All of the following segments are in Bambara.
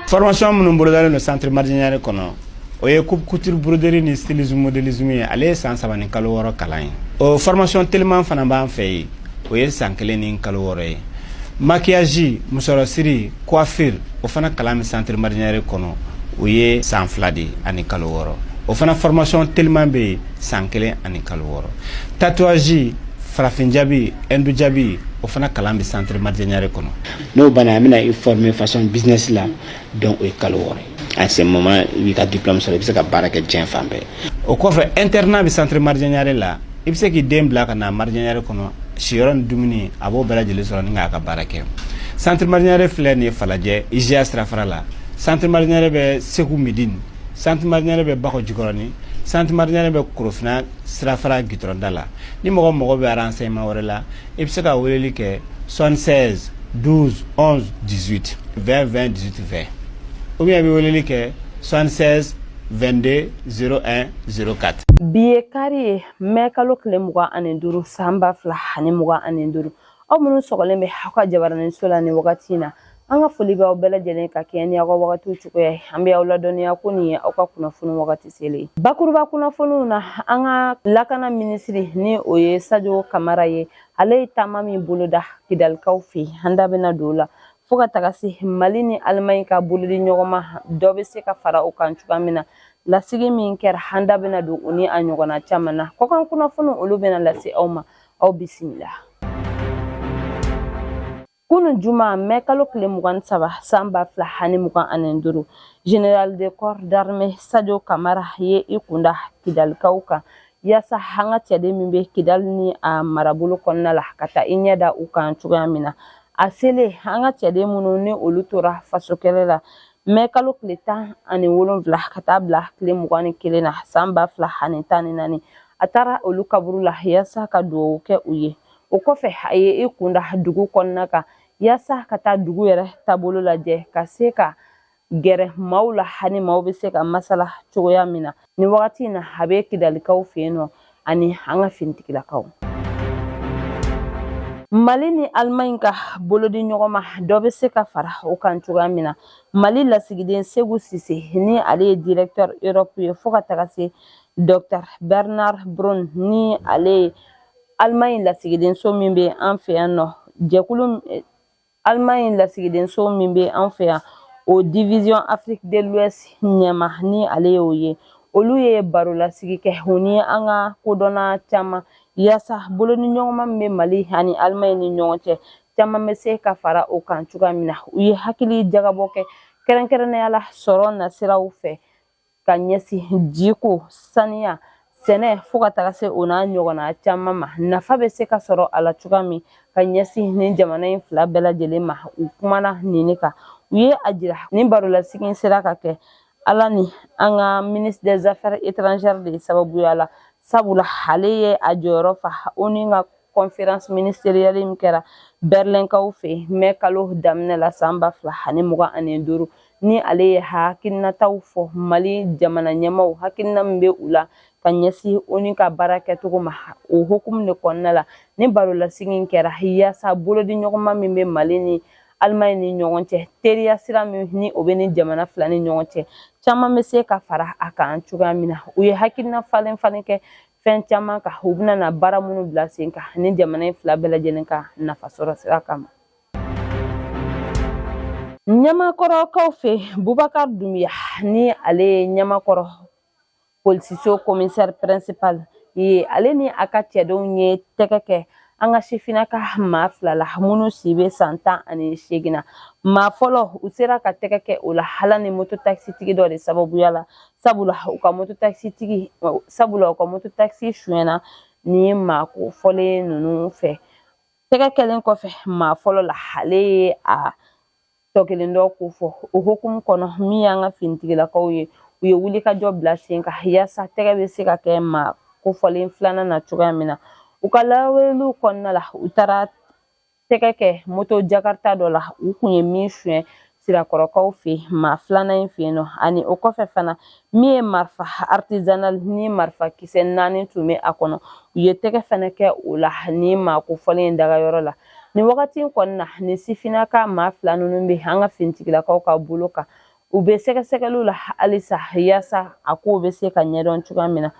Formation minnu bolodalen no centre Mardianière kɔnɔ o ye coupe couture broderie ni stylisme modélisme ye ale ye san 3 ni kalo 6 kalan ye o formation tellement fana b'an fɛ yen o ye san 1 ni kalo 6 ye maquillage musorosiri coiffure o fana kalan mi centre Mardianière kɔnɔ o ye san 2 de ani kalo 6 o fana formation tellement be san 1 ani kalo 6 tatouage farafin jabi endu jabi o fana kalan bi centre Mardianière kɔnɔ no bana amina i former façon business la donc o kalo 6 à ce moment i ka diplôme sɔrɔ i bɛ se ka baara kɛ diɲɛ fan bɛɛ o kɔfɛ internat bi centre Mardianière la i bɛ se k'i den bila ka na Mardianière kɔnɔ siyɔrɔ ni dumuni a b'o bɛɛ lajɛlen sɔrɔ ni k'a ka baara kɛ centre Mardianière filɛ nin ye Falajɛ IGA sirafara la centre Mardianière bɛ Segu Midine centre Mardianière bɛ Bakɔ Jikɔrɔni centre Mardianière bɛ Korofina sirafara gitɔrɔnda la ni mɔgɔ bɛ renseignement wɛrɛ la i bɛ se ka weleli kɛ 76 12 11 18 20 20 18 20 ou bien i bɛ weleli kɛ 76 22 01 04 bi ye kari ye mɛ kalo tile 25 san 2025 aw minnu sɔgɔlen bɛ aw ka jabaraniso la nin wagati in na an ka foli bɛ aw bɛɛ lajɛlen ka kɛɲɛ ni aw ka wagatiw cogoya ye an bɛ aw ladɔnniya ko nin ye aw ka kunnafoni wagati selen ye bakuruba kunnafoniw na an ka lakana minisiri ni o ye Sadio Kamara ye ale ye taama min boloda Kidalikaw fɛ an da bɛna don o la fo ka taga se Mali ni Allemagne ka bolodi ɲɔgɔn ma dɔ bɛ se ka fara o kan cogoya min na lasigi min kɛra an da bɛna don o ni a ɲɔgɔnna caman na kɔkan kunnafoniw olu bɛna lase aw ma aw bisimila Kunu juma mɛ kalo tile 23 san 2025 Général de corps d'armée Sadio Kamara ye i kunda Kidalikaw kan yaasa an ka cɛden min bɛ Kidali ni a marabolo kɔnɔna la ka taa i ɲɛ da u kan cogoya min na a selen an ka cɛden minnu ni olu tora faso kɛlɛ la mɛ kalo tile 17 ka taa bila tile 21 na san 2014 a taara olu kaburu la yaasa ka dugawu kɛ u ye o kɔfɛ a ye i kunda dugu kɔnɔna kan yaasa ka taa dugu yɛrɛ taabolo lajɛ ka se ka gɛrɛ maaw la hani maaw bɛ se ka masala cogoya min na ni wagati in na a bɛ Kidalikaw fɛ yen nɔ ani an ka finitigilakaw Mali ni Allemagne ka bolodi ɲɔgɔn ma dɔ bɛ se ka fara o kan cogoya min na Mali lasigiden Segu Sise ni ale ye directeur Europe ye fo ka taga se Dr Bernard Braun ni ale ye Allemagne lasigiden so min bɛ an fɛ yan nɔ jɛkulu Allemagne lasigiden so min bɛ an fɛ yan o division Afrique de l'Ouest ɲɛma ni ale y'o ye olu ye baro lasigi kɛ u ni an ka kodɔnna caman yaasa bolodi ɲɔgɔnma min bɛ Mali ani Allemagne ni ɲɔgɔn cɛ caman bɛ se ka fara o kan cogoya min na u ye hakili jagabɔ kɛ kɛrɛnkɛrɛnnenya la sɔrɔ nasiraw fɛ ka ɲɛsin jiko saniya sɛnɛ fo ka taga se o n'a ɲɔgɔnna caman ma nafa bɛ se ka sɔrɔ a la cogoya min ka ɲɛsin ni jamana in fila bɛɛ lajɛlen ma u kumana nin kan u ye a jira ni barolasigi sera ka kɛ ala ni an ka ministre des affaires étrangères de sababuya la sabula ale ye a jɔyɔrɔ fa o ni ka conférence ministérielle min kɛra Berlin-kaw fɛ mɛ kalo daminɛ la san 2025 ni ale ye hakilinataw fɔ Mali jamana ɲɛmaw hakilina min bɛ u la ka ɲɛsin o ni ka baara kɛcogo ma o hukumu de kɔnɔna la ni barolasigi kɛra yaasa bolodi ɲɔgɔnma min bɛ Mali ni Allemagne ni ɲɔgɔn cɛ teriya sira min ni o bɛ ni jamana fila ni ɲɔgɔn cɛ caman bɛ se ka fara a kan cogoya min na u ye hakilina falen kɛ fɛn caman kan u bɛna na baara minnu bila sen kan ni jamana in fila bɛɛ lajɛlen ka nafa sɔrɔ sira kama ɲamakɔrɔkaw fɛ Bubakar Dumbuya ni ale ye ɲamakɔrɔ polisiso commissaire principal ye ale ni a ka cɛdenw ye tɛgɛ kɛ an ka sifinnaka maa 2 la minnu si bɛ san 18 na maa fɔlɔ u sera ka tɛgɛ kɛ o la hala ni moto taxi tigi dɔ de sababuya la sabula u ka moto taxi suyɛna ni maa ko fɔlen ninnu fɛ tɛgɛ kɛlen kɔfɛ maa fɔlɔ la ale ye a tɔ kelen dɔ ko fɔ o hukumu kɔnɔ min y'an ka finitigilakaw ye u ye wulikajɔ bila sen kan yaasa tɛgɛ bɛ se ka kɛ maa kofɔlen 2nan na cogoya min na u ka lawalew kɔnɔna la u taara tɛgɛ kɛ moto jakarta dɔ la u kun ye min suyɛn sirakɔrɔkaw fɛ maa 2nan in fɛ nɔ ani o kɔfɛ fana min ye marifa artisanal ni marifa kisɛ 4 tun bɛ a kɔnɔ u ye tɛgɛ fana kɛ o la ni maa kofɔlen dagayɔrɔ la ni wagati konna ni sifina ka ma fila nunu be an ka fintigilakaw ka bolo kan u be sɛgɛsɛgɛliw la halisa yasa a ko be se ka ɲɛdɔn cogoya min na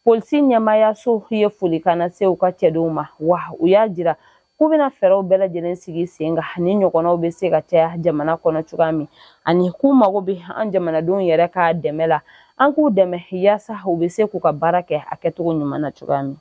polisi ɲɛmayaso ye folikan lase u ka cɛdenw ma wa u y'a jira k'u bɛna fɛɛrɛw bɛɛ lajɛlen sigi sen kan ni ɲɔgɔnnaw be se ka caya jamana kɔnɔ cogoya min ani k'u mago be an jamanadenw yɛrɛ ka dɛmɛ la an k'u dɛmɛ yasa u be se k'u ka baara kɛ a kɛcogo ɲuman na cogoya min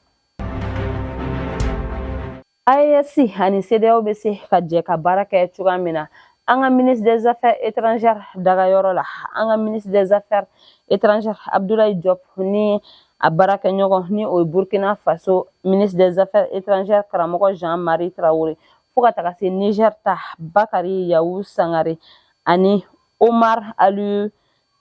AES ani CEDEAO be se ka jɛ ka baara kɛ cogoya min na an ka ministre des affaires étrangères dagayɔrɔ la an ka ministre des affaires étrangères Abdoulaye Diop ni a baarakɛɲɔgɔn ni o ye Burkina Faso ministre des affaires étrangères karamɔgɔ Jean-Marie Traoré fo ka taga se Niger ta Bakari Yawu Sangare ani Omar Alieu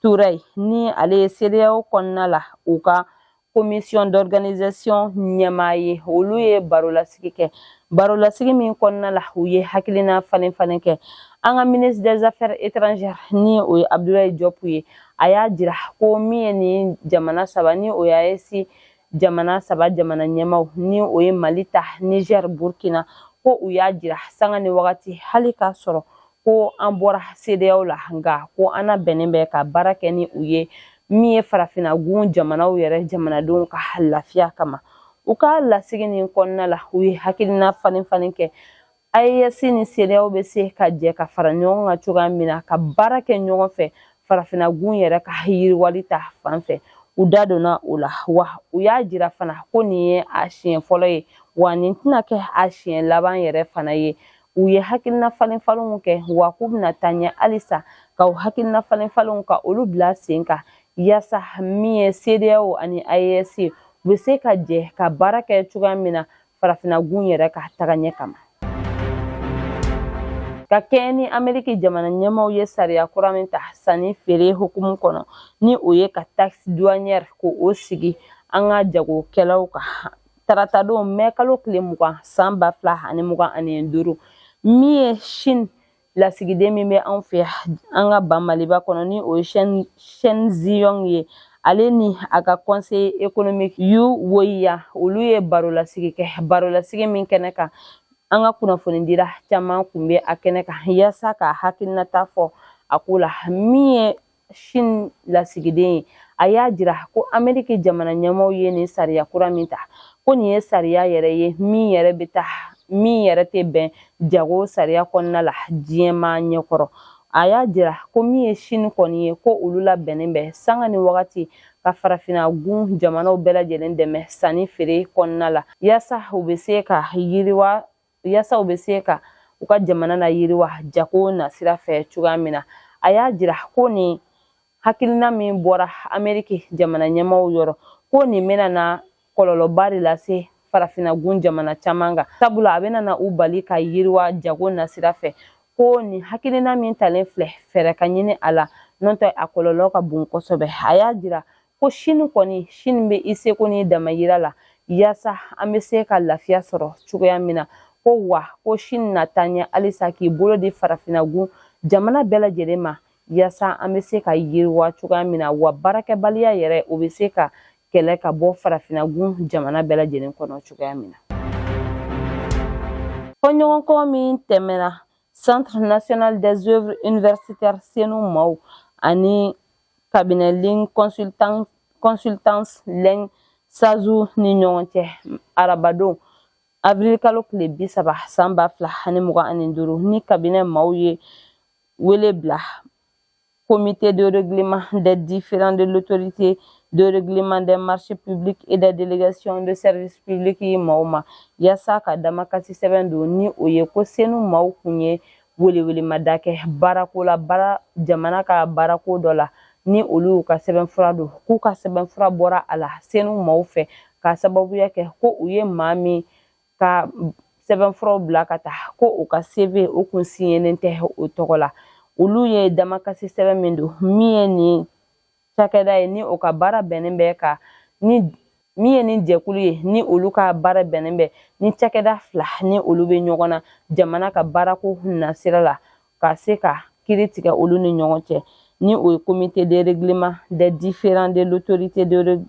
Touré ni ale ye CEDEAO kɔnɔna la u ka commission d'organisation ɲɛmaa ye olu ye barolasigi kɛ barolasigi min kɔnɔna la u ye hakilina falen falen kɛ an ka ministre des affaires étrangères ni o ye Abdoulaye Diop ye a y'a jira ko min ye ni jamana saba ni o y'a si jamana saba jamana ɲɛmaw ni o ye Mali ta Niger Burkina ko u y'a jira sanga ni wagati hali k'a sɔrɔ ko an bɔra CEDEAO la nka ko an bɛnnen bɛ ka baara kɛ ni u ye min ye farafina gun jamanaw yɛrɛ jamanadenw ka lafiya kama u ka lasigi nin kɔnɔna la u ye hakilina falen falen kɛ AES ni CEDEAO be se ka jɛ ka fara ɲɔgɔn kan cogoya min na ka baara kɛ ɲɔgɔn fɛ farafina gun yɛrɛ ka yiriwali ta fan fɛ u da donna o la wa u y'a jira fana ko nin ye a siɲɛ fɔlɔ ye wa nin tɛna kɛ a siɲɛ laban yɛrɛ fana ye u ye hakilina falen falenw kɛ wa k'u bɛna taa ɲɛ halisa ka u hakilina falen falenw ka olu bila sen kan yasa min ye CEDEAO ani AES u be se ka jɛ ka baara kɛ cogoya min na farafina gun yɛrɛ ka taga ɲɛ kama ka kɛɲɛ ni Ameriki jamana ɲɛmaw ye sariya kura min ta sanni feere hukumu kɔnɔ ni o ye ka taxe douanière ko o sigi an ka jagokɛlaw kan taratadon mɛ kalo tile 20 san 2025 min ye Chine lasigiden min bɛ anw fɛ an ka ban Maliba kɔnɔ ni o ye Chen Ziyong ye ale ni a ka conseil économique Yu Weiya olu ye barolasigi kɛ barolasigi min kɛnɛ kan an ka kunnafoni dira caman kun bɛ a kɛnɛ kan yasa ka hakilinata fɔ a ko la min ye Chine lasigiden ye a y'a jira ko Ameriki jamana ɲɛmaw ye nin sariya kura min ta ko nin ye sariya yɛrɛ ye min yɛrɛ bɛ taa min yɛrɛ tɛ bɛn jago sariya kɔnɔna la diɲɛma ɲɛkɔrɔ a y'a jira ko min ye Chine kɔni ye ko olu labɛnnen bɛ sanga ni wagati ka farafina gun jamanaw bɛɛ lajɛlen dɛmɛ sanni feere kɔnɔna la yasa u bɛ se ka yiriwa yasa u bɛ se ka u ka jamana na yiriwa jago na sira fɛ cogoya min na a y'a jira ko nin hakilina min bɔra Ameriki jamana ɲɛmaw yɔrɔ ko nin bɛna na kɔlɔlɔba de lase farafina gun jamana caman kan sabula a bɛna na u bali ka yiriwa jago na sira fɛ ko nin hakilina min talen filɛ fɛɛrɛ ka ɲini a la n'o tɛ a kɔlɔlɔ ka bon kosɛbɛ a y'a jira ko Chine bɛ i seko ni damayira la yasa an bɛ se ka lafiya sɔrɔ cogoya min na ko wa ko Chine na taa ɲɛ halisa k'i bolo di farafina gun jamana bɛɛ lajɛlen ma yasa an bɛ se ka yiriwa cogoya min na wa baarakɛbaliya yɛrɛ o bɛ se ka kɛlɛ ka bɔ farafina gun jamana bɛɛ lajɛlen kɔnɔ cogoya min na fɔɲɔgɔnkɔ min tɛmɛna Centre national des œuvres universitaires Senu Maaw ani cabinet Ling consultance Leng Sazu ni ɲɔgɔn cɛ arabadon avril kalo tile 30 san 2025 ni cabinet maaw ye wele bila comité de règlement des différends de l'autorité de règlement des marchés publics et des délégations de services publics yi maaw ma yasa ka damakasi sɛbɛn don ni o ye ko Senu Maaw kun ye welewelema kɛ baarako la jamana ka baarako dɔ la ni olu ka sɛbɛnfura don k'u ka sɛbɛnfura bɔra a la Senu Maaw fɛ ka sababuya kɛ ko u ye maa min ka sɛbɛnfuraw bila ka taa ko u ka CV o kun signelen tɛ o tɔgɔ la olu ye damakasi sɛbɛn min don min ye nin cakɛda ye ni o ka baara bɛnnen bɛ ka ni min ye nin jɛkulu ye ni olu ka baara bɛnnen bɛ ni cakɛda fila ni olu bɛ ɲɔgɔn na jamana ka baarako nasira la ka se ka kiiri tigɛ olu ni ɲɔgɔn cɛ ni o ye comité de règlement des différends de l'autorité de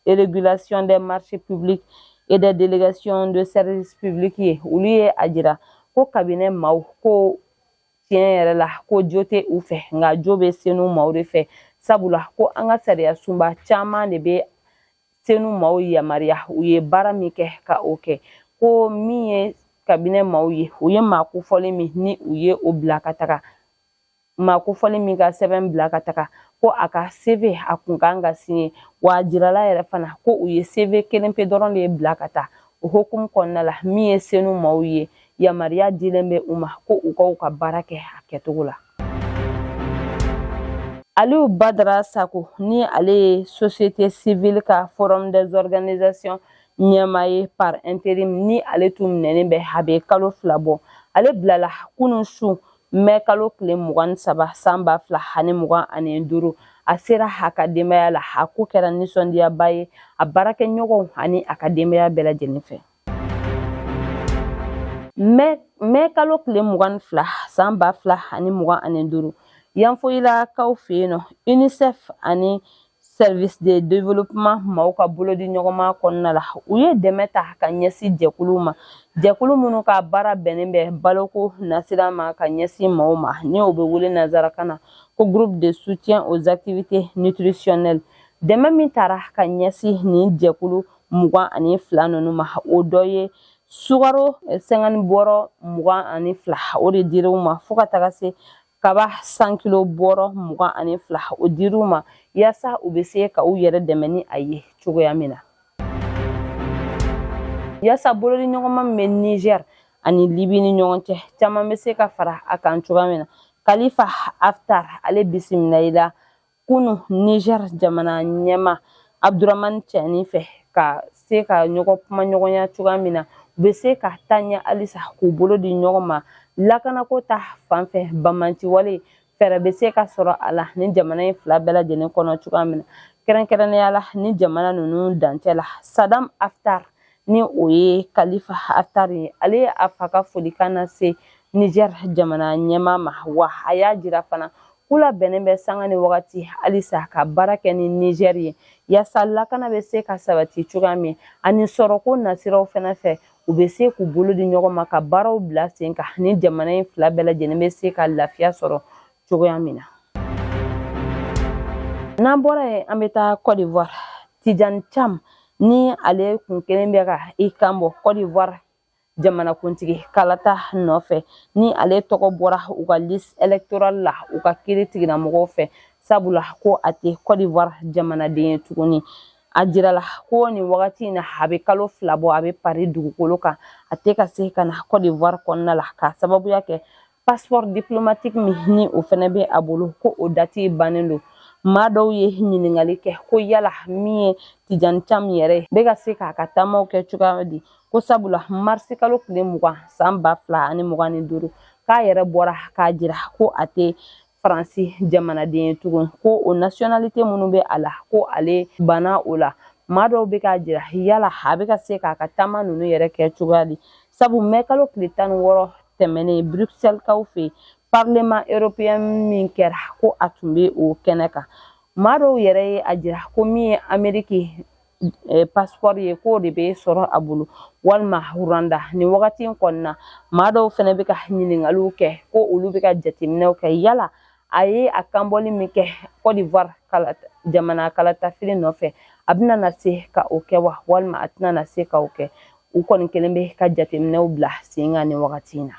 régulation des marchés publics et des délégations de services publics ye olu ye a jira ko kabine maaw ko tiɲɛ yɛrɛ la ko jo tɛ u fɛ nka jo bɛ senu maaw de fɛ sabula ko an ka sariya sunba caman de bɛ senu maaw yamaruya u ye baara min kɛ ka o kɛ ko min ye kabine maaw ye u ye maa kofɔlen min ni u ye o bila ka taga maa kofɔlen min ka sɛbɛn bila ka taga ko a ka CV a kun kan ka signer wa a jirala yɛrɛ fana ko u ye CV kelen pe dɔrɔn de bila ka taa o hukumu kɔnɔna la min ye senu maaw ye yamaruya dilen bɛ u ma ko u ka u ka baara kɛ a kɛcogo la. Aliou Badara Sako ni ale ye société civile ka forum des organisations ɲɛmaa ye par intérim ni ale tun minɛnen bɛ a bɛ kalo 2 bɔ ale bilala kunun su mai kalo tile 23 san 2025 a sera a ka denbaya la a ko kɛra nisɔndiyaba ye a baarakɛɲɔgɔnw ani a ka denbaya bɛɛ lajɛlen fɛ. mai kalo tile 22 san 2025 yanfoyilakaw fɛ yen nɔ UNICEF ani service de développement maaw ka bolodi ɲɔgɔnma kɔnɔna la u ye dɛmɛ ta ka ɲɛsin jɛkulu ma jɛkulu minnu ka baara bɛnnen bɛ baloko nasira ma ka ɲɛsin maaw ma ni o bɛ wele nazarakan na ko groupe de soutien aux activités nutritionnelles dɛmɛ min taara ka ɲɛsin nin jɛkulu 22 ninnu ma o dɔ ye sukaro 50 bɔrɔ 22 o de dir'u ma fo ka taga se kaba 100 kilo bɔrɔ 22 o dir'u ma yaasa u bɛ se ka u yɛrɛ dɛmɛ ni a ye cogoya min na. Yaasa bolodi ɲɔgɔnma min bɛ Niger ani Libi ni ɲɔgɔn cɛ caman bɛ se ka fara a kan cogoya min na Khalifa Haftar ale bisimilala kunu Niger jamana ɲɛma Abdurahmani Tiani fɛ ka se ka ɲɔgɔn kuma ɲɔgɔnya cogoya min na u bɛ se ka taa ɲɛ halisa k'u bolo di ɲɔgɔn ma lakanako ta fanfɛ bamanciwale fɛɛrɛ bɛ se ka sɔrɔ a la ni jamana in fila bɛɛ lajɛlen kɔnɔ cogoya min na kɛrɛnkɛrɛnnenya la ni jamana ninnu dancɛ la Sadam Haftar ni o ye Khalifa Haftar ye ale ye a fa ka folikan lase Niger jamana ɲɛma ma wa a y'a jira fana k'u labɛnnen bɛ sanga ni wagati halisa ka baara kɛ ni Niger ye yaasa lakana bɛ se ka sabati cogoya min ani sɔrɔko nasiraw fana fɛ u bɛ se k'u bolo di ɲɔgɔn ma ka baaraw bila sen kan ni jamana in fila bɛɛ lajɛlen bɛ se ka lafiya sɔrɔ cogoya min na. N'an bɔra yen an bɛ taa Côte d'Ivoire Tidjane Cham ni ale kun kelen bɛ ka i kan bɔ Côte d'Ivoire jamanakuntigi kalata nɔfɛ ni ale tɔgɔ bɔra u ka liste électorale la u ka kiiri tigilamɔgɔw fɛ sabula ko a tɛ Côte d'Ivoire jamanaden ye tuguni a jirala ko nin wagati in na a bɛ kalo 2 bɔ a bɛ pari dugukolo kan a tɛ ka se ka na Côte d'Ivoire kɔnɔna la ka sababuya kɛ passeport diplomatique min ni o fana bɛ a bolo ko o dati bannen don maa dɔw ye ɲininkali kɛ ko yala min ye Tidjane Cham yɛrɛ bɛ ka se k'a ka taamaw kɛ cogoya di ko sabula marisi kalo tile 20 san 2025 k'a yɛrɛ bɔra k'a jira ko a tɛ Faransi jamanaden ye tugun ko o nationalité minnu bɛ a la ko ale banna o la maa dɔw bɛ k'a jira yala a bɛ ka se k'a ka taama ninnu yɛrɛ kɛ cogoya di sabu mai kalo tile 16 tɛmɛnen Bruxelles kaw fɛ Parlement européen min kɛra ko a tun bɛ o kɛnɛ kan maa dɔw yɛrɛ ye a jira ko min ye Ameriki passeport ye k'o de bɛ sɔrɔ a bolo walima Rwanda ni wagati in kɔnɔna maa dɔw fana bɛ ka ɲininkaliw kɛ ko olu bɛ ka jateminɛw kɛ yala a ye a kanbɔli min kɛ Côte d'Ivoire jamana kalatafili nɔfɛ a bɛna na se ka o kɛ wa walima a tɛna na se ka o kɛ u kɔni kelen bɛ ka jateminɛw bila sen kan ni wagati in na.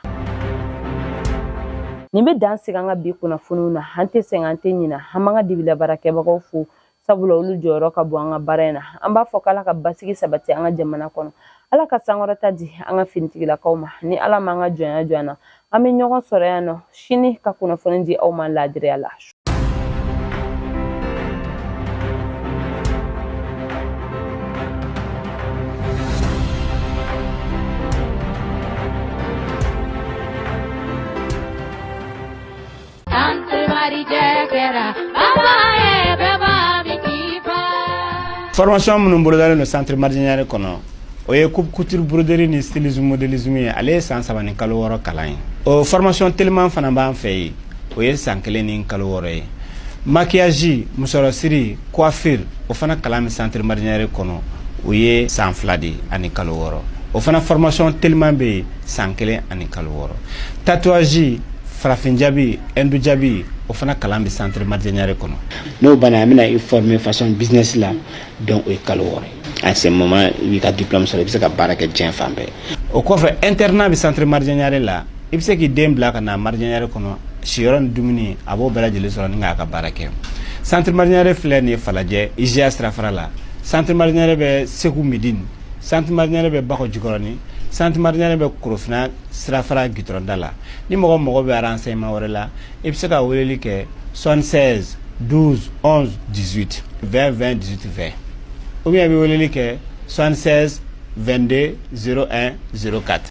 Nin bɛ dan sigi an ka bi kunnafoniw na an tɛ sɛgɛn an tɛ ɲinɛ an b'an ka dibila baarakɛbagaw fo sabula olu jɔyɔrɔ ka bon an ka baara in na an b'a fɔ k'Ala ka basigi sabati an ka jamana kɔnɔ Ala ka sankɔrɔta di an ka finitigilakaw ma ni Ala m'an ka jɔnya jɔ an na an bɛ ɲɔgɔn sɔrɔ yan nɔ sini ka kunnafoni di aw ma laadiriya la. Formation minnu bolodalen no centre marginal kɔnɔ o ye coupe couture broderie ni stylisme modélisme ye ale ye san 3 ni kalo 6 kalan ye o formation teliman fana b'an fɛ yen o ye san 1 ni kalo 6 ye maquillage musɔrɔsiri coiffure o fana kalan min centre marginal kɔnɔ o ye san 2 de ani kalo 6 o fana formation tellement be san kelen ani kalo wɔɔrɔ tatouage farafin jabi endu jabi o fana kalan be centre Mardianière kɔnɔ n'o bana a bɛna i former façon business la donc o ye kalo wɔɔrɔ à ce moment i b'i ka diplôme sɔrɔ i bɛ se ka baara kɛ diɲɛ fan bɛɛ o kɔfɛ internat be centre Mardianière la i bɛ se k'i den bila ka na Mardianière kɔnɔ siyɔrɔ ni dumuni a b'o bɛɛ lajɛlen sɔrɔ ni k'a ka baara kɛ centre Mardianière filɛ nin ye Falajɛ IGA sirafara la centre Mardianière bɛ Segu Midine centre Mardianière bɛ Bakɔ Jikɔrɔni centre Mardianière bɛ Korofina sirafara gitɔrɔnda la ni mɔgɔ mago bɛ renseignement wɛrɛ la i bɛ se ka weleli kɛ 76 12 11 18 20 20 18 20 ou bien i bɛ weleli kɛ 76 22 01 04